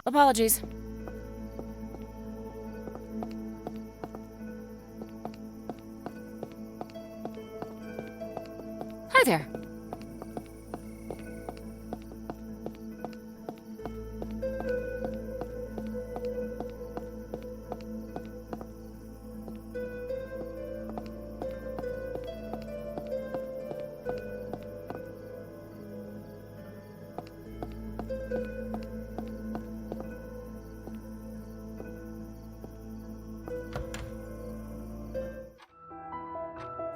Apologies. Hi there.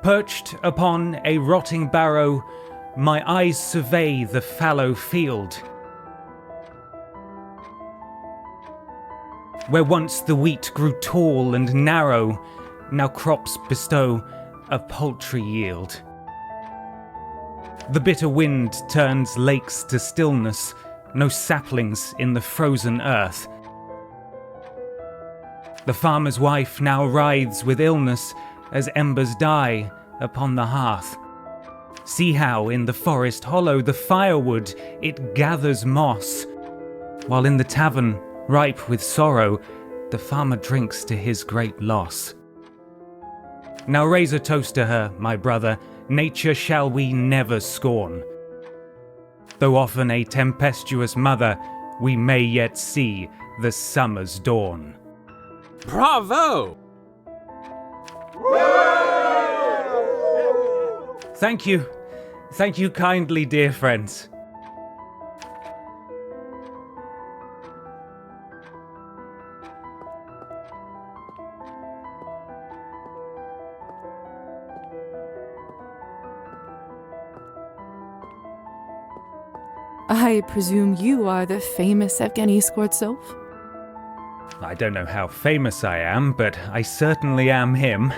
Perched upon a rotting barrow, my eyes survey the fallow field. Where once the wheat grew tall and narrow, now crops bestow a paltry yield. The bitter wind turns lakes to stillness, no saplings in the frozen earth. The farmer's wife now writhes with illness as embers die upon the hearth. See how in the forest hollow the firewood it gathers moss, while in the tavern, ripe with sorrow, the farmer drinks to his great loss. Now raise a toast to her, my brother, nature shall we never scorn. Though often a tempestuous mother, we may yet see the summer's dawn. Bravo! Thank you. Thank you kindly, dear friends. I presume you are the famous Evgeny Skvortsov? I don't know how famous I am, but I certainly am him.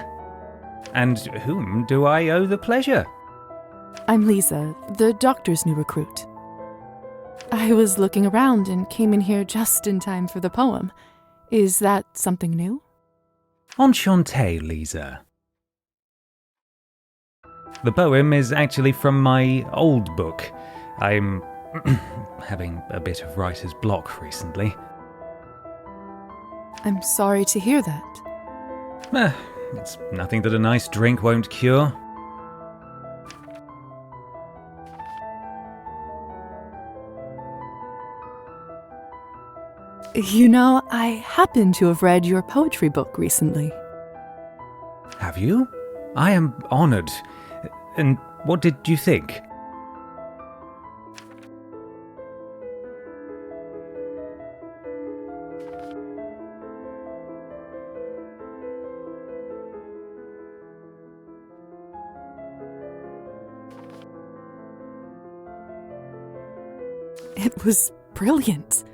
And whom do I owe the pleasure? I'm Lisa, the doctor's new recruit. I was looking around and came in here just in time for the poem. Is that something new? Enchanté, Lisa. The poem is actually from my old book. I'm having a bit of writer's block recently. I'm sorry to hear that. It's nothing that a nice drink won't cure. You know, I happen to have read your poetry book recently. Have you? I am honored. And what did you think? It was brilliant.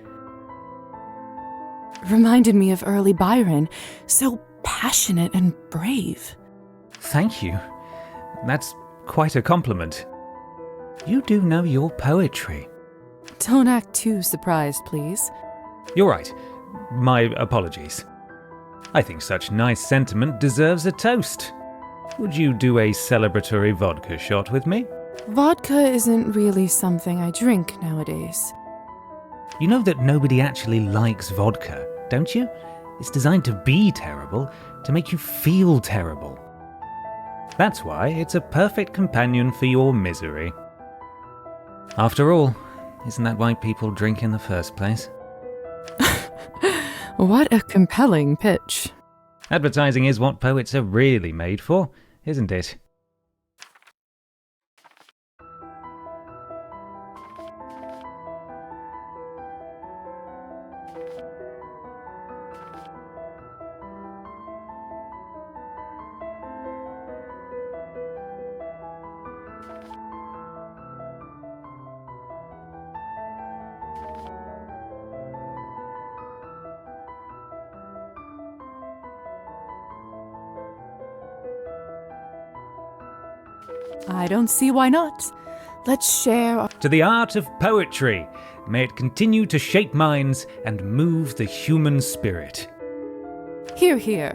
Reminded me of early Byron, so passionate and brave. Thank you. That's quite a compliment. You do know your poetry. Don't act too surprised, please. You're right. My apologies. I think such nice sentiment deserves a toast. Would you do a celebratory vodka shot with me? Vodka isn't really something I drink nowadays. You know that nobody actually likes vodka, don't you? It's designed to be terrible, to make you feel terrible. That's why it's a perfect companion for your misery. After all, isn't that why people drink in the first place? What a compelling pitch. Advertising is what poets are really made for, isn't it? I don't see why not. Let's share. To the art of poetry, may it continue to shape minds and move the human spirit. Hear, hear.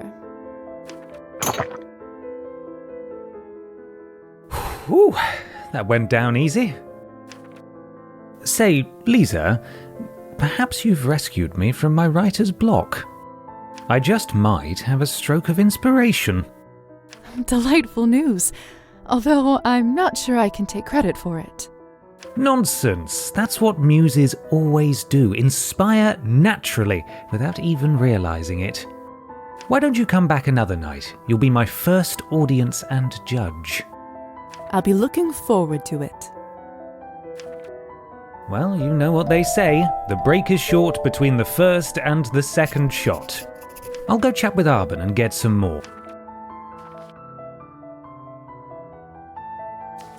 Whew, that went down easy. Say, Lisa, perhaps you've rescued me from my writer's block. I just might have a stroke of inspiration. Delightful news. Although I'm not sure I can take credit for it. Nonsense. That's what muses always do. Inspire naturally, without even realizing it. Why don't you come back another night? You'll be my first audience and judge. I'll be looking forward to it. Well, you know what they say. The break is short between the first and the second shot. I'll go chat with Arben and get some more.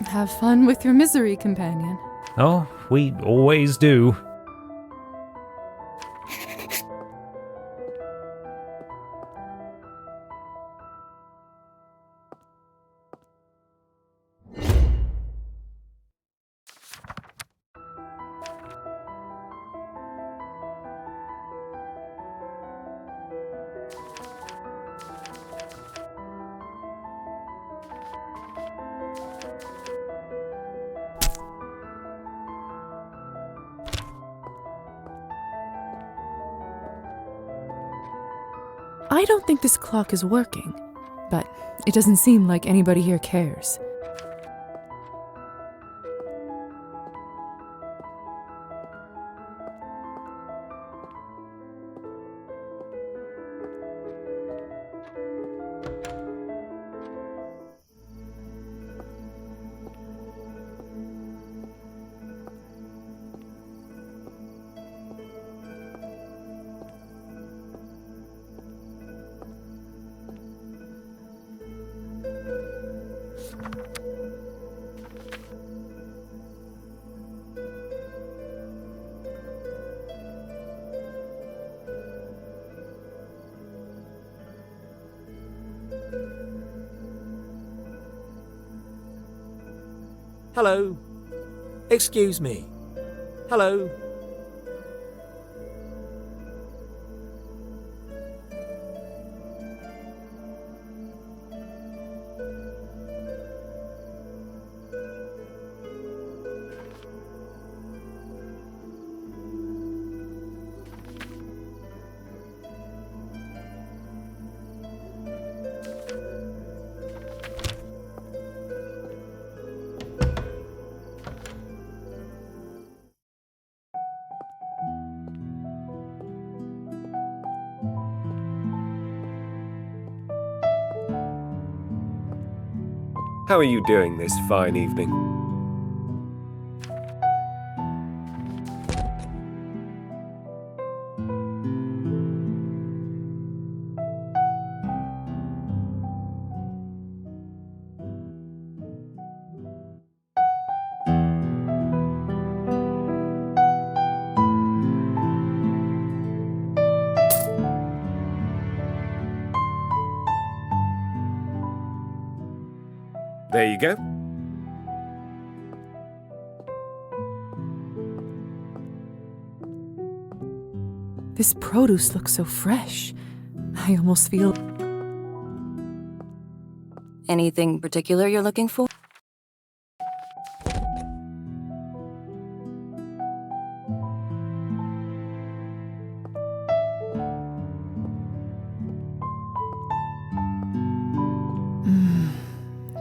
Have fun with your misery, companion. Oh, we always do. I don't think this clock is working, but it doesn't seem like anybody here cares. Hello. Excuse me. Hello. How are you doing this fine evening? There you go. This produce looks so fresh. I almost feel... Anything particular you're looking for?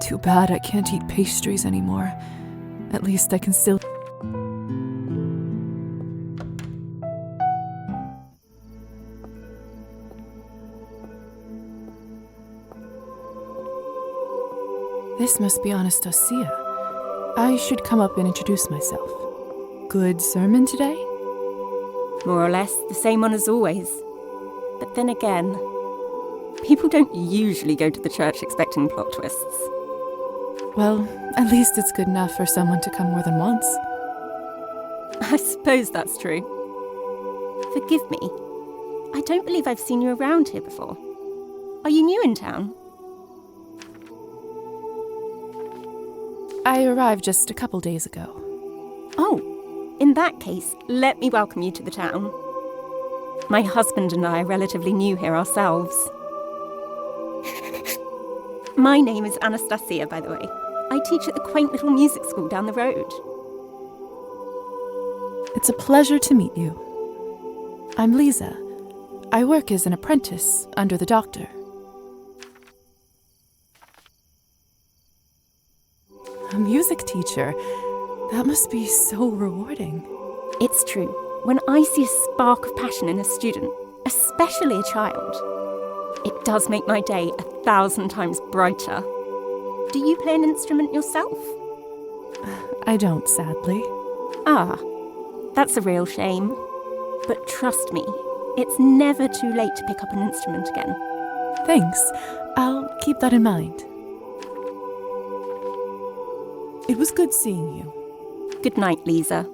Too bad I can't eat pastries anymore. At least I can still... This must be Anastasia. I should come up and introduce myself. Good sermon today? More or less the same one as always. But then again, people don't usually go to the church expecting plot twists. Well, at least it's good enough for someone to come more than once. I suppose that's true. Forgive me. I don't believe I've seen you around here before. Are you new in town? I arrived just a couple days ago. Oh, in that case, let me welcome you to the town. My husband and I are relatively new here ourselves. My name is Anastasia, by the way. I teach at the quaint little music school down the road. It's a pleasure to meet you. I'm Lisa. I work as an apprentice under the doctor. A music teacher? That must be so rewarding. It's true. When I see a spark of passion in a student, especially a child, it does make my day 1,000 times brighter. Do you play an instrument yourself? I don't, sadly. Ah, that's a real shame. But trust me, it's never too late to pick up an instrument again. Thanks. I'll keep that in mind. It was good seeing you. Good night, Lisa.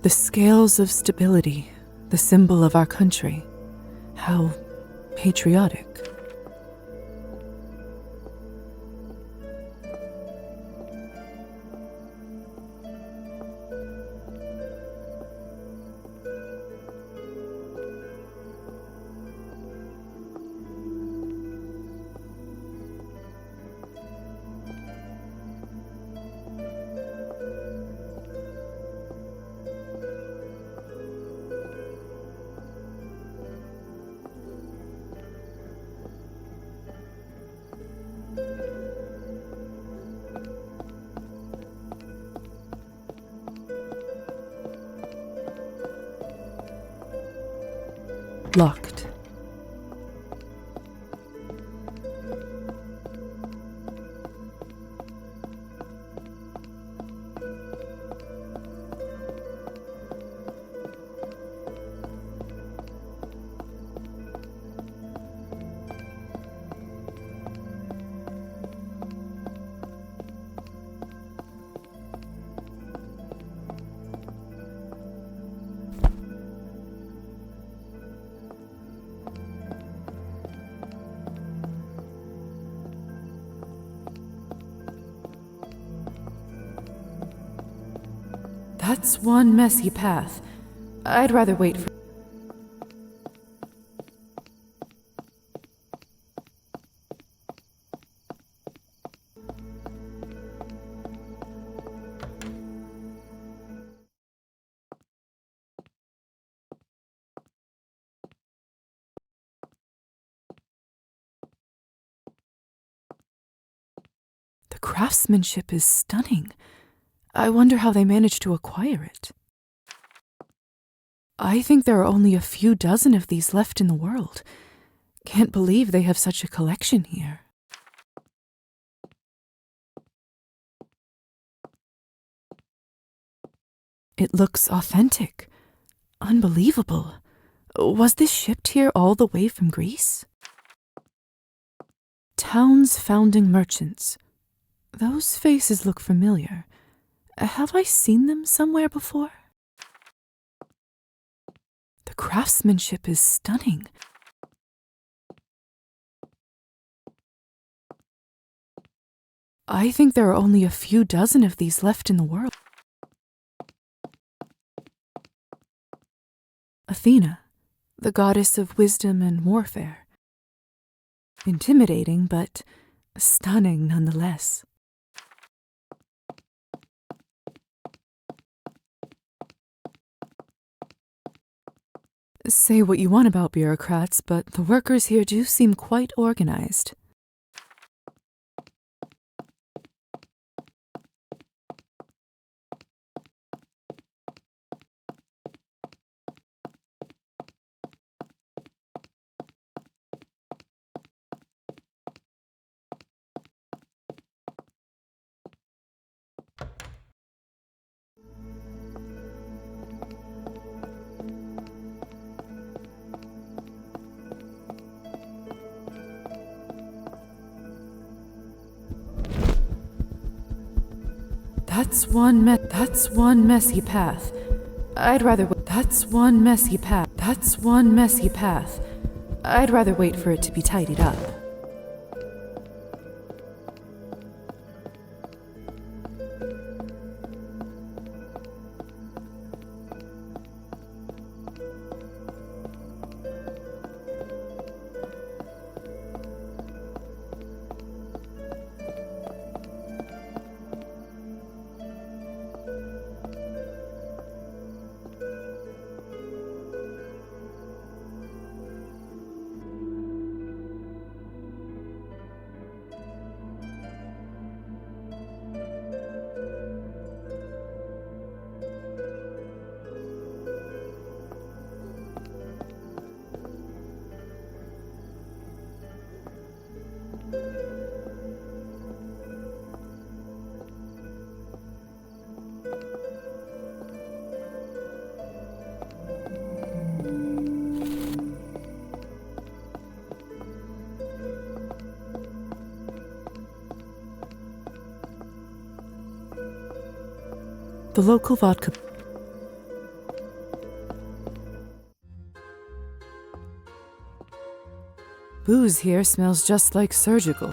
The scales of stability, the symbol of our country. How patriotic. Locked. That's one messy path. I'd rather wait for... The craftsmanship is stunning. I wonder how they managed to acquire it. I think there are only a few dozen of these left in the world. Can't believe they have such a collection here. It looks authentic. Unbelievable. Was this shipped here all the way from Greece? Town's founding merchants. Those faces look familiar. Have I seen them somewhere before? The craftsmanship is stunning. I think there are only a few dozen of these left in the world. Athena, the goddess of wisdom and warfare. Intimidating, but stunning nonetheless. Say what you want about bureaucrats, but the workers here do seem quite organized. That's one messy path. I'd rather wait for it to be tidied up. The local vodka. Booze here smells just like surgical.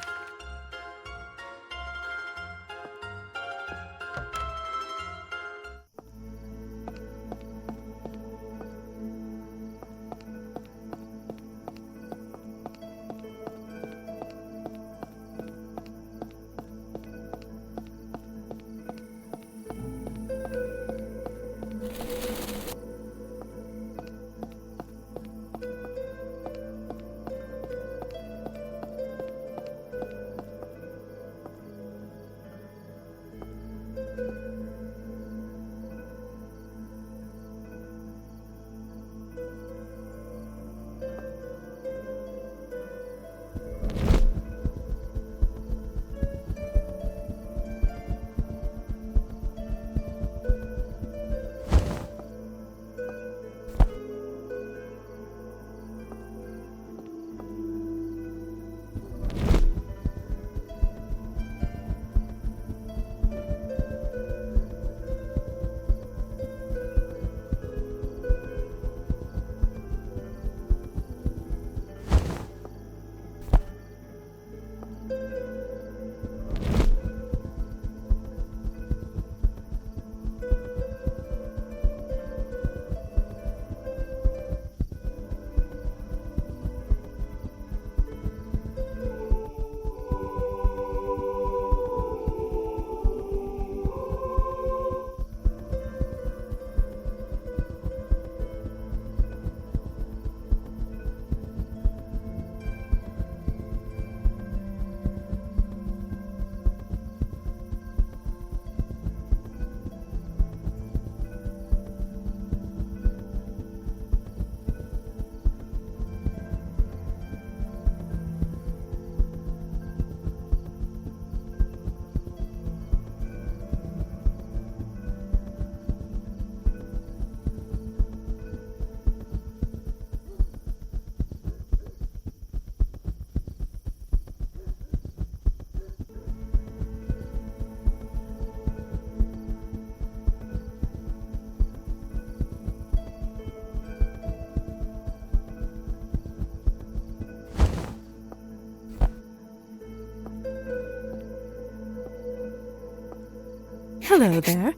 hello there.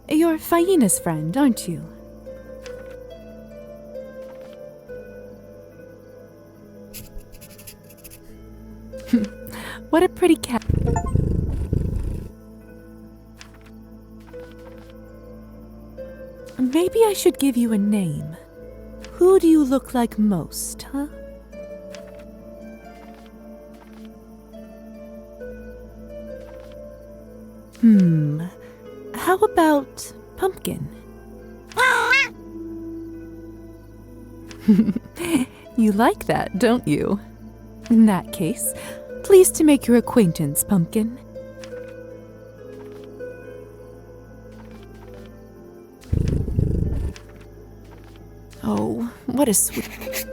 You're Faina's friend, aren't you? What a pretty cat. Maybe I should give you a name. Who do you look like most, huh? How about Pumpkin? You like that, don't you? In that case, pleased to make your acquaintance, Pumpkin. Oh, what a sweet...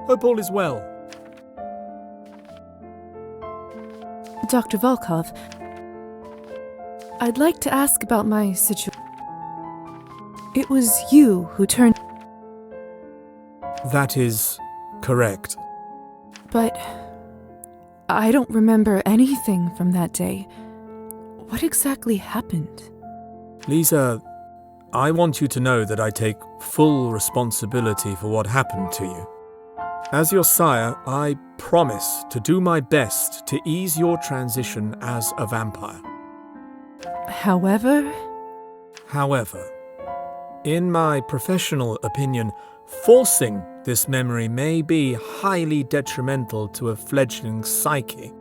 Hope all is well. Dr. Volkov, I'd like to ask about my situation. It was you who turned... That is correct. But I don't remember anything from that day. What exactly happened? Lisa, I want you to know that I take full responsibility for what happened to you. As your sire, I promise to do my best to ease your transition as a vampire. However, in my professional opinion, forcing this memory may be highly detrimental to a fledgling psyche.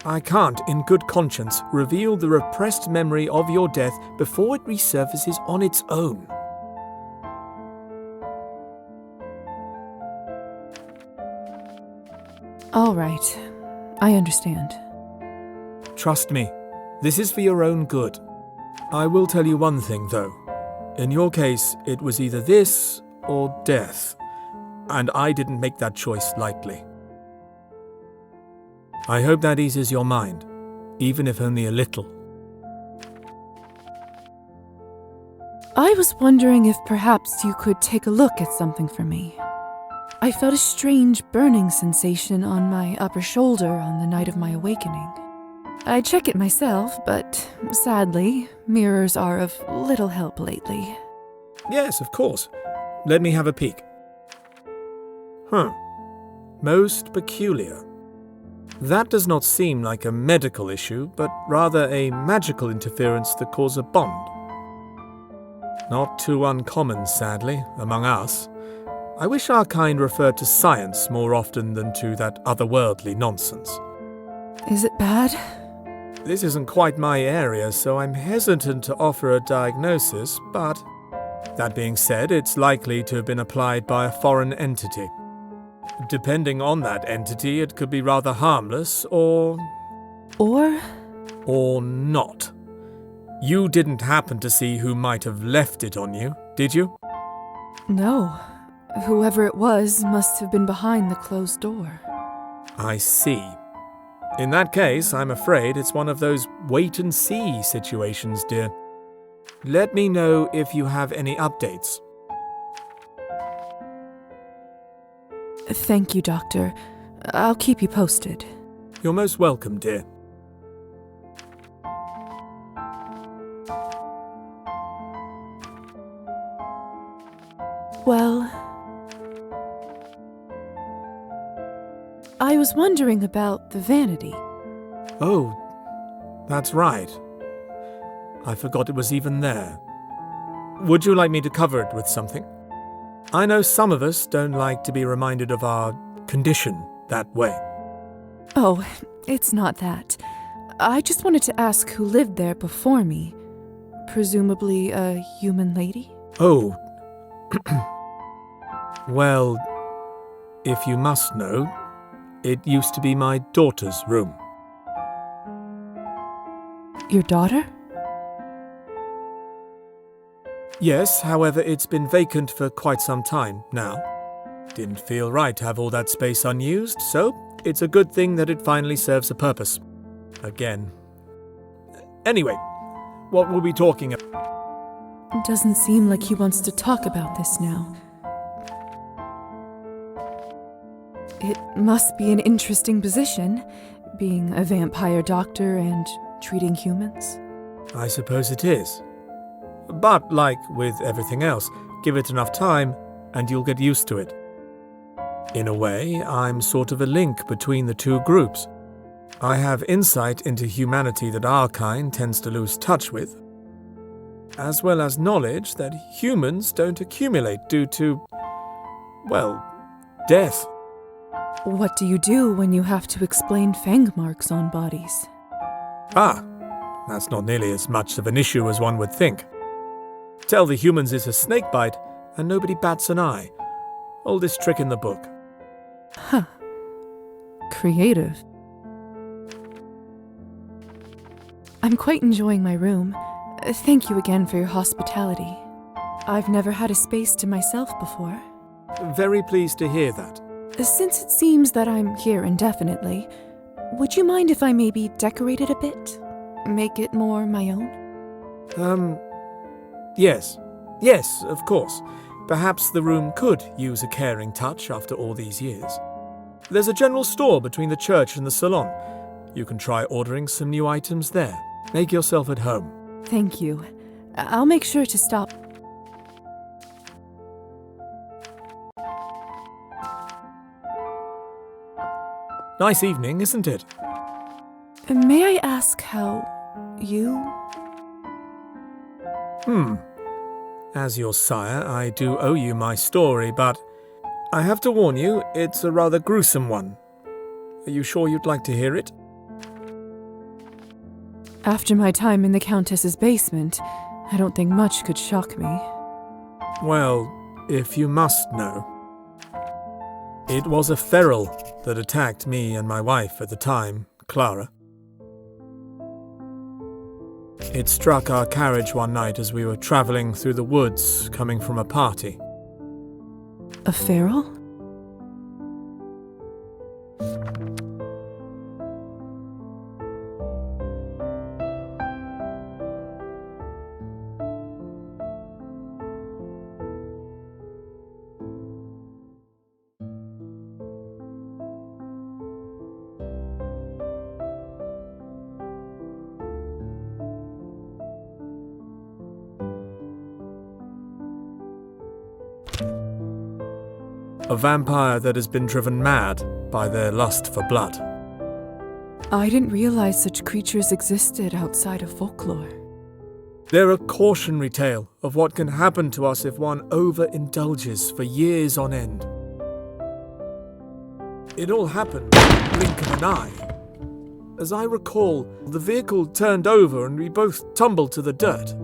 I can't, in good conscience, reveal the repressed memory of your death before it resurfaces on its own. all right. I understand. Trust me, this is for your own good. I will tell you one thing, though. In your case, it was either this or death, and I didn't make that choice lightly. I hope that eases your mind, even if only a little. I was wondering if perhaps you could take a look at something for me. I felt a strange burning sensation on my upper shoulder on the night of my awakening. I check it myself, but sadly, mirrors are of little help lately. Yes, of course. Let me have a peek. Most peculiar. That does not seem like a medical issue, but rather a magical interference that causes a bond. Not too uncommon, sadly, among us. I wish our kind referred to science more often than to that otherworldly nonsense. Is it bad? This isn't quite my area, so I'm hesitant to offer a diagnosis, but that being said, it's likely to have been applied by a foreign entity. Depending on that entity, it could be rather harmless or not. You didn't happen to see who might have left it on you, did you? No. Whoever it was must have been behind the closed door. I see. In that case, I'm afraid it's one of those wait-and-see situations, dear. Let me know if you have any updates. Thank you, Doctor. I'll keep you posted. You're most welcome, dear. Well, I was wondering about the vanity. Oh, that's right. I forgot it was even there. Would you like me to cover it with something? I know some of us don't like to be reminded of our condition that way. Oh, it's not that. I just wanted to ask who lived there before me. Presumably a human lady? Oh. Well, if you must know, it used to be my daughter's room. Your daughter? Yes, however, it's been vacant for quite some time now. Didn't feel right to have all that space unused, so it's a good thing that it finally serves a purpose. Again. Anyway, what were we talking about? It doesn't seem like he wants to talk about this now. It must be an interesting position, being a vampire doctor and treating humans. I suppose it is. But like with everything else, give it enough time and you'll get used to it. In a way, I'm sort of a link between the two groups. I have insight into humanity that our kind tends to lose touch with, as well as knowledge that humans don't accumulate due to, well, death. What do you do when you have to explain fang marks on bodies? Ah, that's not nearly as much of an issue as one would think. Tell the humans it's a snake bite, and nobody bats an eye. Oldest trick in the book. Huh. Creative. I'm quite enjoying my room. Thank you again for your hospitality. I've never had a space to myself before. Very pleased to hear that. Since it seems that I'm here indefinitely, would you mind if I maybe decorate it a bit? Make it more my own? Yes. Yes, of course. Perhaps the room could use a caring touch after all these years. There's a general store between the church and the salon. You can try ordering some new items there. Make yourself at home. Thank you. I'll make sure to stop. Nice evening, isn't it? May I ask how you... As your sire, I do owe you my story, but I have to warn you, it's a rather gruesome one. Are you sure you'd like to hear it? After my time in the Countess's basement, I don't think much could shock me. Well, if you must know. It was a feral that attacked me and my wife at the time, Clara. It struck our carriage one night as we were travelling through the woods coming from a party. A feral? A vampire that has been driven mad by their lust for blood. I didn't realize such creatures existed outside of folklore. They're a cautionary tale of what can happen to us if one overindulges for years on end. It all happened in the blink of an eye. As I recall, the vehicle turned over and we both tumbled to the dirt.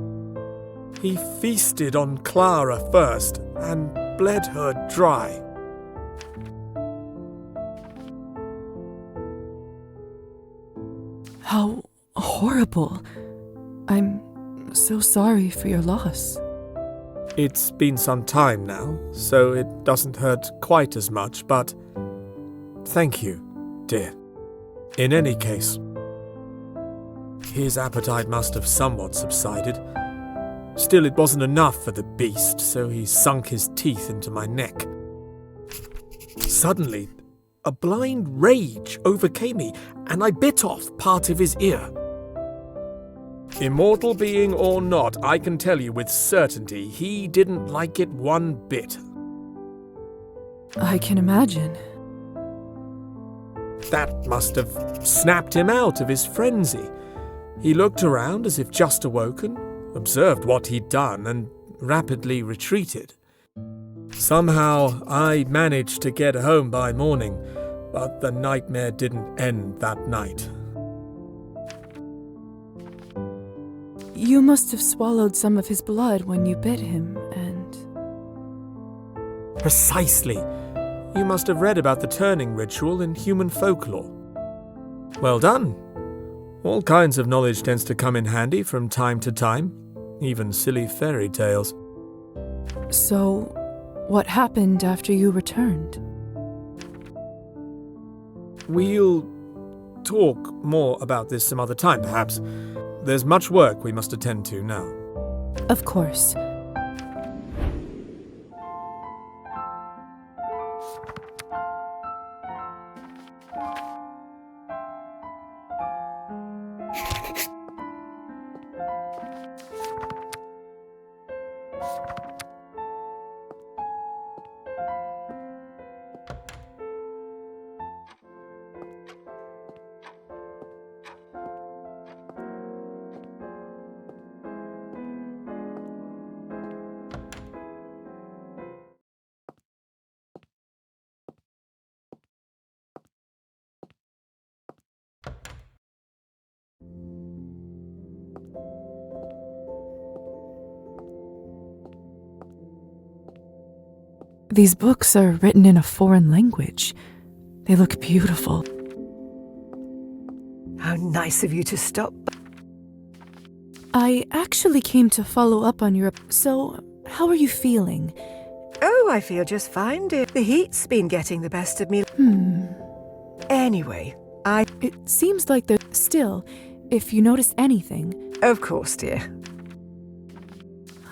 He feasted on Clara first and bled her dry. How horrible. I'm so sorry for your loss. It's been some time now, so it doesn't hurt quite as much, but thank you, dear. In any case, his appetite must have somewhat subsided. Still, it wasn't enough for the beast, so he sunk his teeth into my neck. Suddenly, a blind rage overcame me, and I bit off part of his ear. Immortal being or not, I can tell you with certainty he didn't like it one bit. I can imagine. That must have snapped him out of his frenzy. He looked around as if just awoken, observed what he'd done, and rapidly retreated. Somehow I managed to get home by morning, but the nightmare didn't end that night. You must have swallowed some of his blood when you bit him, and... Precisely. You must have read about the turning ritual in human folklore. Well done. All kinds of knowledge tends to come in handy from time to time, even silly fairy tales. So, what happened after you returned? We'll talk more about this some other time, perhaps. There's much work we must attend to now. Of course. These books are written in a foreign language. They look beautiful. How nice of you to stop. I actually came to follow up on your... So, how are you feeling? Oh, I feel just fine, dear. The heat's been getting the best of me. Anyway, It seems like there's still, if you notice anything... Of course, dear.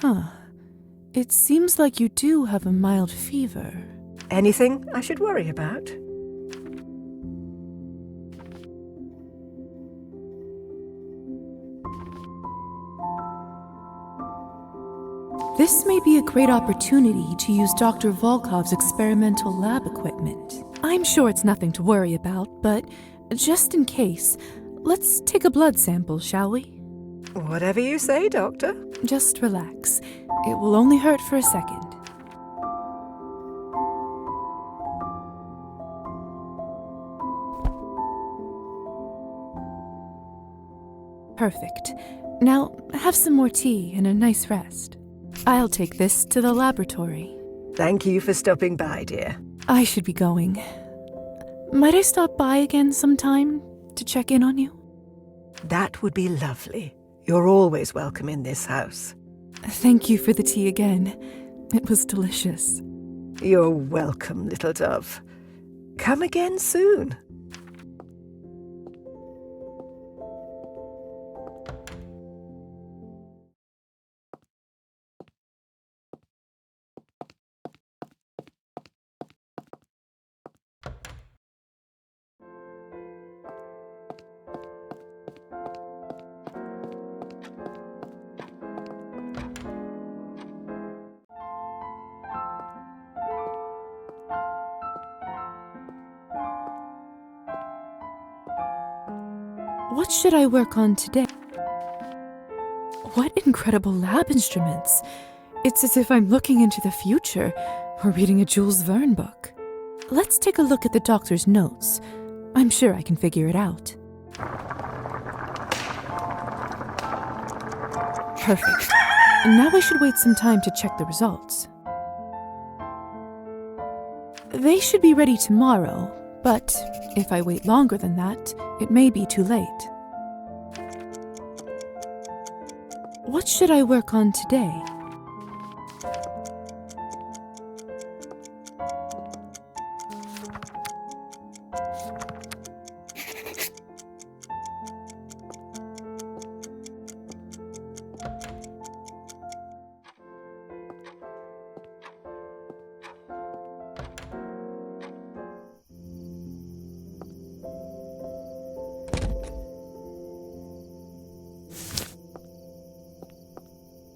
Huh. It seems like you do have a mild fever. Anything I should worry about? This may be a great opportunity to use Dr. Volkov's experimental lab equipment. I'm sure it's nothing to worry about, but just in case, let's take a blood sample, shall we? Whatever you say, Doctor. Just relax. It will only hurt for a second. Perfect. Now, have some more tea and a nice rest. I'll take this to the laboratory. Thank you for stopping by, dear. I should be going. Might I stop by again sometime to check in on you? That would be lovely. You're always welcome in this house. Thank you for the tea again. It was delicious. You're welcome, little dove. Come again soon. What should I work on today? What incredible lab instruments! It's as if I'm looking into the future or reading a Jules Verne book. Let's take a look at the doctor's notes. I'm sure I can figure it out. Perfect. Now I should wait some time to check the results. They should be ready tomorrow, but if I wait longer than that, it may be too late. What should I work on today?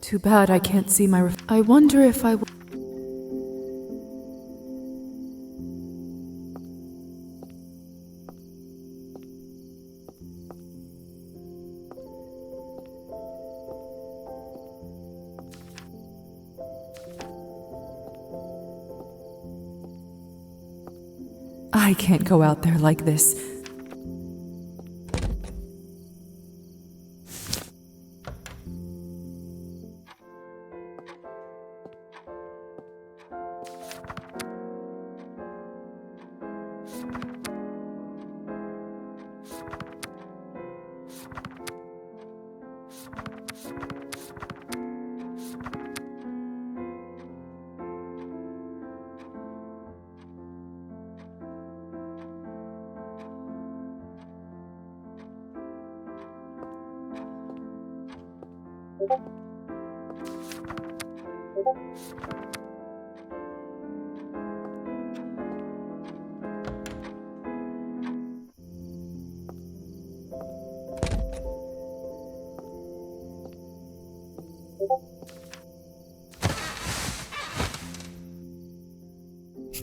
Too bad I can't see my I wonder if I will. I can't go out there like this.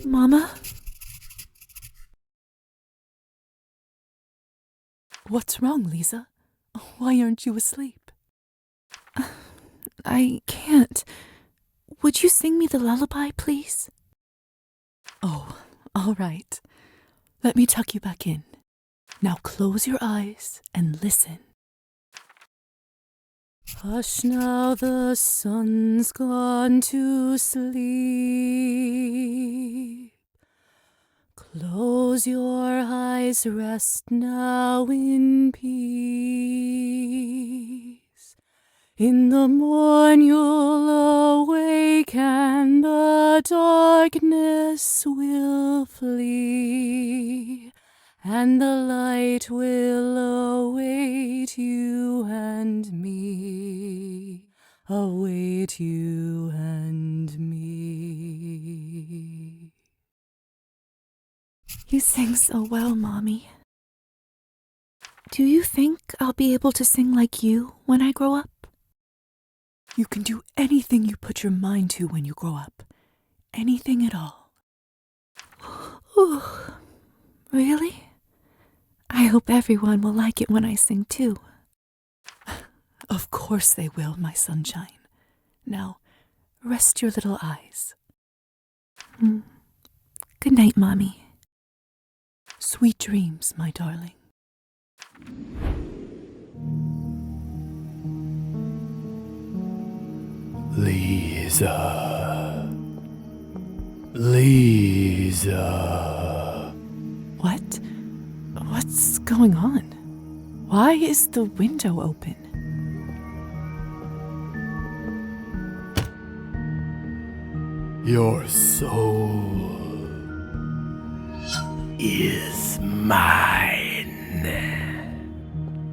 Mama? What's wrong, Lisa? Why aren't you asleep? I can't. Would you sing me the lullaby, please? Oh, all right. Let me tuck you back in. Now close your eyes and listen. Hush now, the sun's gone to sleep. Close your eyes, rest now in peace. In the morn you'll awake and the darkness will flee, and the light will await you and me, await you and me. You sing so well, Mommy. Do you think I'll be able to sing like you when I grow up? You can do anything you put your mind to when you grow up. Anything at all. Ooh, really? I hope everyone will like it when I sing too. Of course they will, my sunshine. Now, rest your little eyes. Good night, Mommy. Sweet dreams, my darling. Lisa. Lisa. What? What's going on? Why is the window open? Your soul is mine.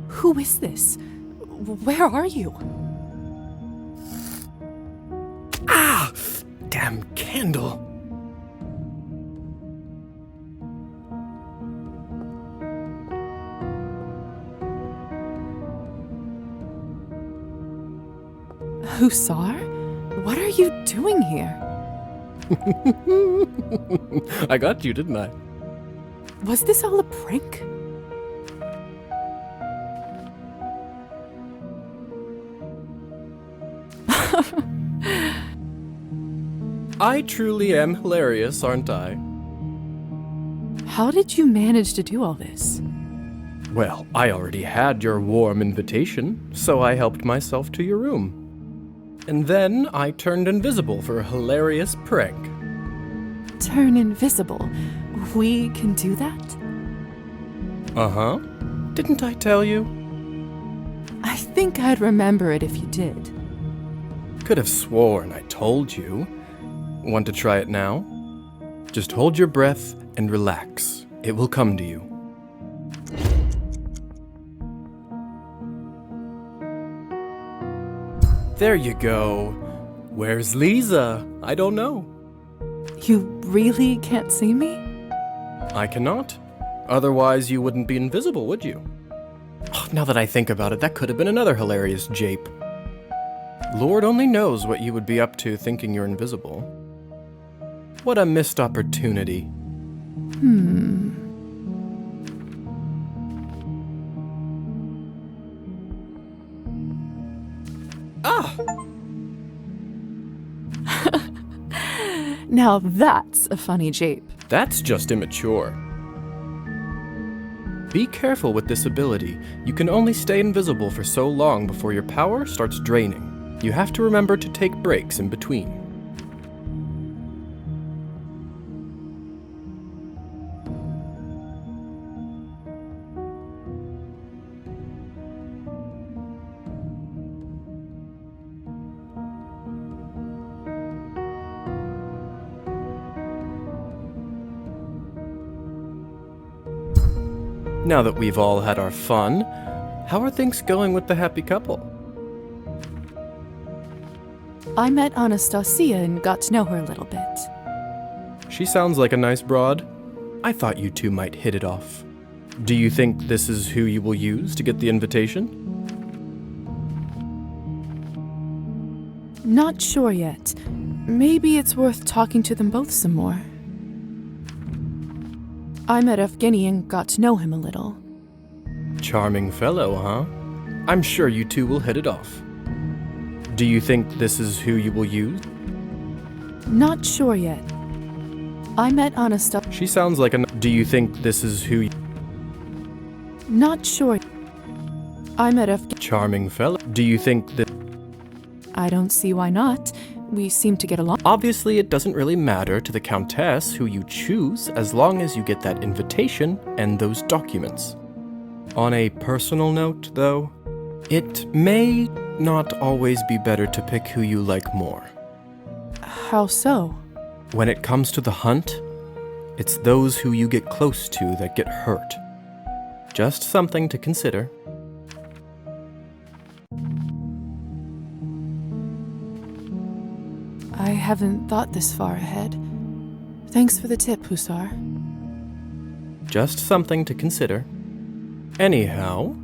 Who is this? Where are you? Ah! Damn candle. Hussar? What are you doing here? I got you, didn't I? Was this all a prank? I truly am hilarious, aren't I? How did you manage to do all this? Well, I already had your warm invitation, so I helped myself to your room. And then I turned invisible for a hilarious prank. Turn invisible. We can do that? Uh-huh. Didn't I tell you? I think I'd remember it if you did. Could have sworn I told you. Want to try it now? Just hold your breath and relax. It will come to you. There you go. Where's Lisa? I don't know. You really can't see me? I cannot. Otherwise, you wouldn't be invisible, would you? Oh, now that I think about it, that could have been another hilarious jape. Lord only knows what you would be up to thinking you're invisible. What a missed opportunity. Ah! Now that's a funny jape. That's just immature. Be careful with this ability. You can only stay invisible for so long before your power starts draining. You have to remember to take breaks in between. Now that we've all had our fun, how are things going with the happy couple? I met Anastasia and got to know her a little bit. She sounds like a nice broad. I thought you two might hit it off. Do you think this is who you will use to get the invitation? Not sure yet. Maybe it's worth talking to them both some more. I met Evgeny and got to know him a little. Charming fellow, huh? I'm sure you two will hit it off. Do you think this is who you will use? Not sure yet. I met Anastasia. She sounds like a... Do you think this is who... Not sure. I met Evgeny. Charming fellow. Do you think that... I don't see why not. We seem to get along. Obviously, it doesn't really matter to the Countess who you choose as long as you get that invitation and those documents. On a personal note, though, it may not always be better to pick who you like more. How so? When it comes to the hunt, it's those who you get close to that get hurt. Just something to consider. I haven't thought this far ahead. Thanks for the tip, Hussar. Just something to consider. Anyhow...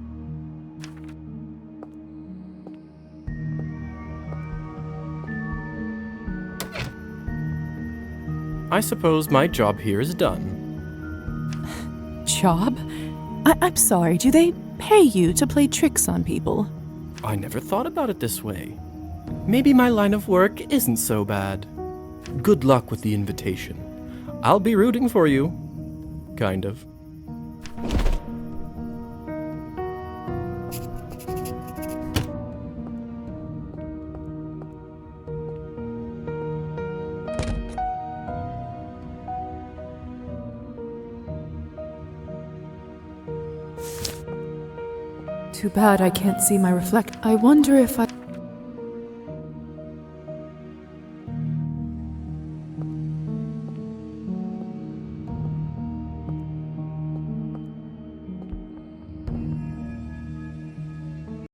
I suppose my job here is done. Job? I'm sorry, do they pay you to play tricks on people? I never thought about it this way. Maybe my line of work isn't so bad. Good luck with the invitation. I'll be rooting for you. Kind of. Too bad I can't see my reflect. I wonder if I...